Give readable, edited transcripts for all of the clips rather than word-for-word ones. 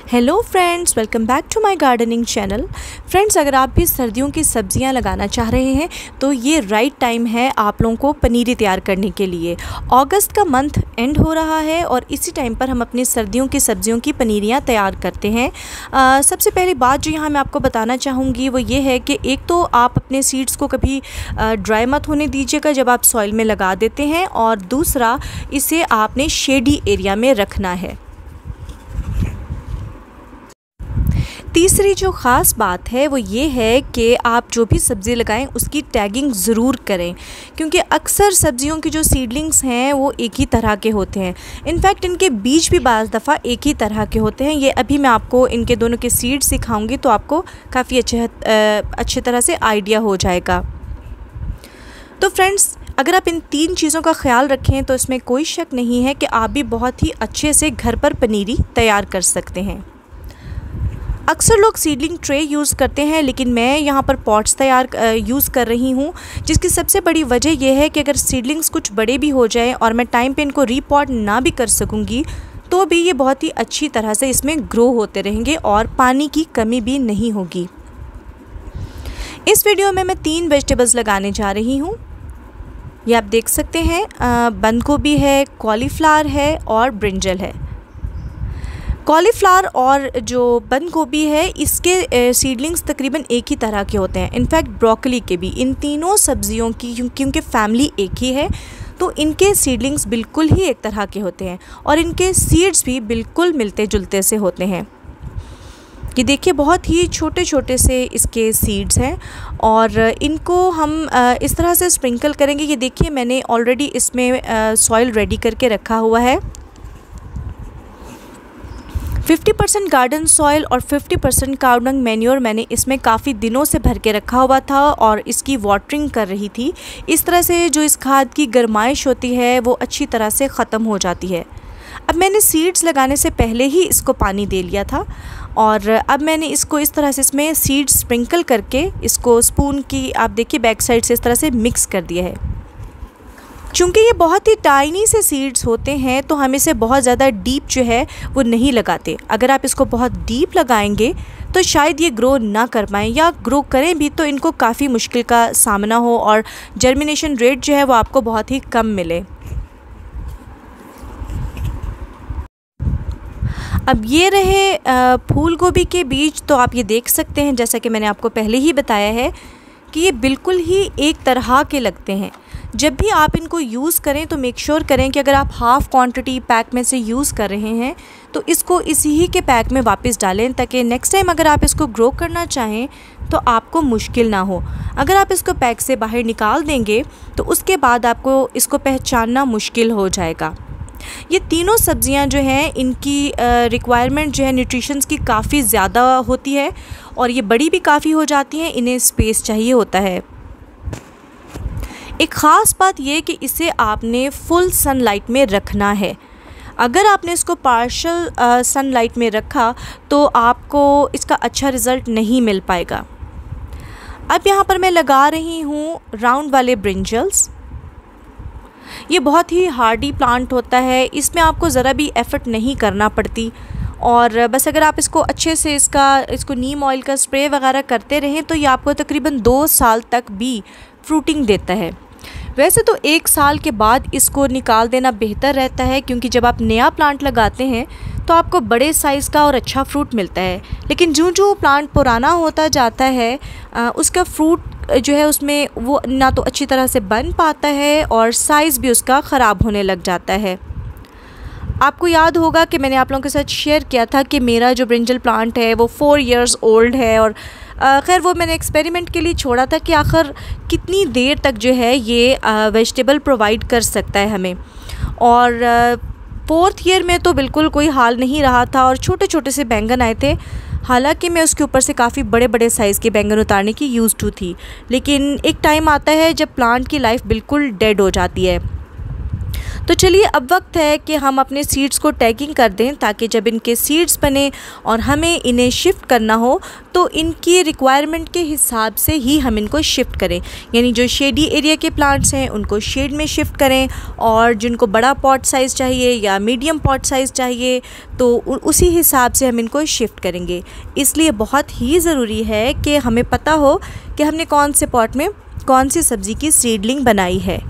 Hello friends, welcome back to my gardening channel. Friends, अगर आप भी सर्दियों की सब्जियां लगाना चाह रहे हैं तो ये राइट टाइम है आप लोगों को पनीरी तैयार करने के लिए। अगस्त का मंथ एंड हो रहा है और इसी टाइम पर हम अपनी सर्दियों की सब्जियों की पनीरियां तैयार करते हैं। सबसे पहली बात जो यहाँ मैं आपको बताना चाहूँगी वो ये है कि एक तो आप अपने सीड्स को कभी ड्राई मत होने दीजिएगा जब आप सॉइल में लगा देते हैं, और दूसरा इसे आपने शेडी एरिया में रखना है। तीसरी जो ख़ास बात है वो ये है कि आप जो भी सब्ज़ी लगाएं उसकी टैगिंग ज़रूर करें, क्योंकि अक्सर सब्जियों की जो सीडलिंग्स हैं वो एक ही तरह के होते हैं। इनफैक्ट इनके बीज भी बाज़ दफ़ा एक ही तरह के होते हैं। ये अभी मैं आपको इनके दोनों के सीड्स सिखाऊंगी तो आपको काफ़ी अच्छे तरह से आइडिया हो जाएगा। तो फ्रेंड्स, अगर आप इन 3 चीज़ों का ख्याल रखें तो इसमें कोई शक नहीं है कि आप भी बहुत ही अच्छे से घर पर पनीरी तैयार कर सकते हैं। अक्सर लोग सीडलिंग ट्रे यूज़ करते हैं, लेकिन मैं यहाँ पर पॉट्स यूज़ कर रही हूँ, जिसकी सबसे बड़ी वजह यह है कि अगर सीडलिंग्स कुछ बड़े भी हो जाएं और मैं टाइम पे इनको रीपॉट ना भी कर सकूँगी तो भी ये बहुत ही अच्छी तरह से इसमें ग्रो होते रहेंगे और पानी की कमी भी नहीं होगी। इस वीडियो में मैं 3 वेजिटेबल्स लगाने जा रही हूँ। ये आप देख सकते हैं, बंद गोभी है, कॉलीफ्लावर है और ब्रिंजल है। कॉलीफ्लावर और जो बंद गोभी है इसके सीडलिंग्स तकरीबन एक ही तरह के होते हैं। इनफैक्ट ब्रोकली के भी, इन तीनों सब्जियों की क्योंकि फैमिली एक ही है तो इनके सीडलिंग्स बिल्कुल ही एक तरह के होते हैं और इनके सीड्स भी बिल्कुल मिलते जुलते से होते हैं। ये देखिए, बहुत ही छोटे छोटे से इसके सीड्स हैं और इनको हम इस तरह से स्प्रिंकल करेंगे। ये देखिए, मैंने ऑलरेडी इसमें सॉइल रेडी करके रखा हुआ है। 50% गार्डन सॉइल और 50% काउ डंग मैन्योर मैंने इसमें काफ़ी दिनों से भर के रखा हुआ था और इसकी वाटरिंग कर रही थी। इस तरह से जो इस खाद की गर्माइश होती है वो अच्छी तरह से ख़त्म हो जाती है। अब मैंने सीड्स लगाने से पहले ही इसको पानी दे लिया था और अब मैंने इसको इस तरह से इसमें सीड्स स्प्रिंकल करके इसको स्पून की, आप देखिए, बैक साइड से इस तरह से मिक्स कर दिया है। चूँकि ये बहुत ही टाइनी से सीड्स होते हैं तो हम इसे बहुत ज़्यादा डीप जो है वो नहीं लगाते। अगर आप इसको बहुत डीप लगाएंगे तो शायद ये ग्रो ना कर पाएँ, या ग्रो करें भी तो इनको काफ़ी मुश्किल का सामना हो और जर्मिनेशन रेट जो है वो आपको बहुत ही कम मिले। अब ये रहे फूल गोभी के बीज, तो आप ये देख सकते हैं, जैसा कि मैंने आपको पहले ही बताया है कि ये बिल्कुल ही एक तरह के लगते हैं। जब भी आप इनको यूज़ करें तो मेक श्योर करें कि अगर आप हाफ़ क्वांटिटी पैक में से यूज़ कर रहे हैं तो इसको इसी ही के पैक में वापस डालें, ताकि नेक्स्ट टाइम अगर आप इसको ग्रो करना चाहें तो आपको मुश्किल ना हो। अगर आप इसको पैक से बाहर निकाल देंगे तो उसके बाद आपको इसको पहचानना मुश्किल हो जाएगा। ये तीनों सब्जियां जो हैं इनकी रिक्वायरमेंट जो है न्यूट्रिशंस की काफ़ी ज़्यादा होती है और ये बड़ी भी काफ़ी हो जाती हैं, इन्हें स्पेस चाहिए होता है। एक ख़ास बात यह कि इसे आपने फुल सनलाइट में रखना है। अगर आपने इसको पार्शल सनलाइट में रखा तो आपको इसका अच्छा रिज़ल्ट नहीं मिल पाएगा। अब यहाँ पर मैं लगा रही हूँ राउंड वाले ब्रिंजल्स। ये बहुत ही हार्डी प्लांट होता है, इसमें आपको ज़रा भी एफ़र्ट नहीं करना पड़ती और बस अगर आप इसको अच्छे से इसको नीम ऑयल का स्प्रे वगैरह करते रहें तो ये आपको तकरीबन 2 साल तक भी फ्रूटिंग देता है। वैसे तो 1 साल के बाद इसको निकाल देना बेहतर रहता है, क्योंकि जब आप नया प्लांट लगाते हैं तो आपको बड़े साइज़ का और अच्छा फ्रूट मिलता है, लेकिन जो प्लांट पुराना होता जाता है उसका फ्रूट जो है उसमें वो ना तो अच्छी तरह से बन पाता है और साइज़ भी उसका ख़राब होने लग जाता है। आपको याद होगा कि मैंने आप लोगों के साथ शेयर किया था कि मेरा जो ब्रिंजल प्लांट है वो 4 इयर्स ओल्ड है और खैर वो मैंने एक्सपेरिमेंट के लिए छोड़ा था कि आखिर कितनी देर तक जो है ये वेजिटेबल प्रोवाइड कर सकता है हमें। और 4th ईयर में तो बिल्कुल कोई हाल नहीं रहा था और छोटे छोटे से बैंगन आए थे। हालांकि मैं उसके ऊपर से काफ़ी बड़े बड़े साइज़ के बैंगन उतारने की यूज़ टू थी, लेकिन एक टाइम आता है जब प्लांट की लाइफ बिल्कुल डेड हो जाती है। तो चलिए अब वक्त है कि हम अपने सीड्स को टैगिंग कर दें, ताकि जब इनके सीड्स बने और हमें इन्हें शिफ्ट करना हो तो इनकी रिक्वायरमेंट के हिसाब से ही हम इनको शिफ्ट करें। यानी जो शेडी एरिया के प्लांट्स हैं उनको शेड में शिफ्ट करें, और जिनको बड़ा पॉट साइज़ चाहिए या मीडियम पॉट साइज़ चाहिए तो उसी हिसाब से हम इनको शिफ्ट करेंगे। इसलिए बहुत ही ज़रूरी है कि हमें पता हो कि हमने कौन से पॉट में कौन सी सब्ज़ी की सीडलिंग बनाई है।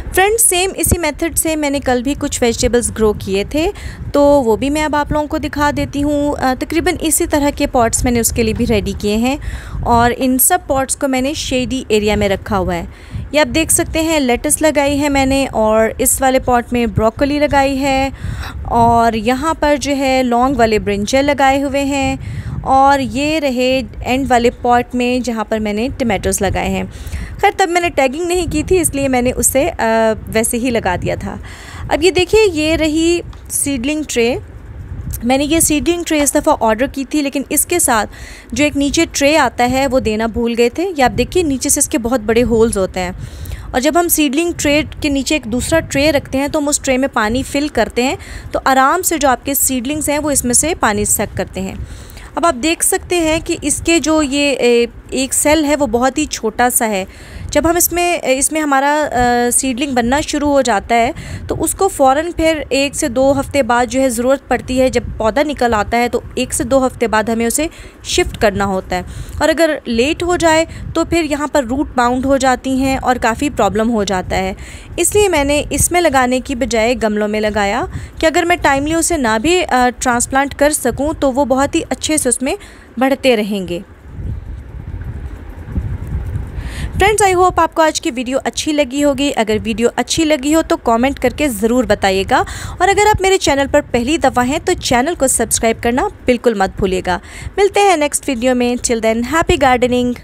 फ्रेंड्स, सेम इसी मेथड से मैंने कल भी कुछ वेजिटेबल्स ग्रो किए थे, तो वो भी मैं अब आप लोगों को दिखा देती हूँ। तकरीबन इसी तरह के पॉट्स मैंने उसके लिए भी रेडी किए हैं, और इन सब पॉट्स को मैंने शेडी एरिया में रखा हुआ है। ये आप देख सकते हैं लेटस लगाई है मैंने, और इस वाले पॉट में ब्रोकली लगाई है, और यहाँ पर जो है लॉन्ग वाले ब्रिंजल लगाए हुए हैं, और ये रहे एंड वाले पॉट में जहाँ पर मैंने टमाटोज़ लगाए हैं। खैर तब मैंने टैगिंग नहीं की थी, इसलिए मैंने उसे वैसे ही लगा दिया था। अब ये देखिए, ये रही सीडलिंग ट्रे। मैंने ये सीडलिंग ट्रे इस दफ़ा ऑर्डर की थी, लेकिन इसके साथ जो एक नीचे ट्रे आता है वो देना भूल गए थे। ये आप देखिए नीचे से इसके बहुत बड़े होल्स होते हैं, और जब हम सीडलिंग ट्रे के नीचे एक दूसरा ट्रे रखते हैं तो हम उस ट्रे में पानी फिल करते हैं, तो आराम से जो आपके सीडलिंग्स हैं वो इसमें से पानी सक करते हैं। अब आप देख सकते हैं कि इसके जो ये एक सेल है वो बहुत ही छोटा सा है। जब हम इसमें हमारा सीडलिंग बनना शुरू हो जाता है तो उसको फ़ौरन फिर 1 से 2 हफ़्ते बाद जो है ज़रूरत पड़ती है। जब पौधा निकल आता है तो 1 से 2 हफ़्ते बाद हमें उसे शिफ्ट करना होता है, और अगर लेट हो जाए तो फिर यहाँ पर रूट बाउंड हो जाती हैं और काफ़ी प्रॉब्लम हो जाता है। इसलिए मैंने इसमें लगाने की बजाय गमलों में लगाया कि अगर मैं टाइमली उसे ना भी ट्रांसप्लांट कर सकूँ तो वो बहुत ही अच्छे से उसमें बढ़ते रहेंगे। फ्रेंड्स, आई होप आपको आज की वीडियो अच्छी लगी होगी। अगर वीडियो अच्छी लगी हो तो कमेंट करके ज़रूर बताइएगा, और अगर आप मेरे चैनल पर पहली दफ़ा हैं तो चैनल को सब्सक्राइब करना बिल्कुल मत भूलिएगा। मिलते हैं नेक्स्ट वीडियो में। Till then, happy gardening.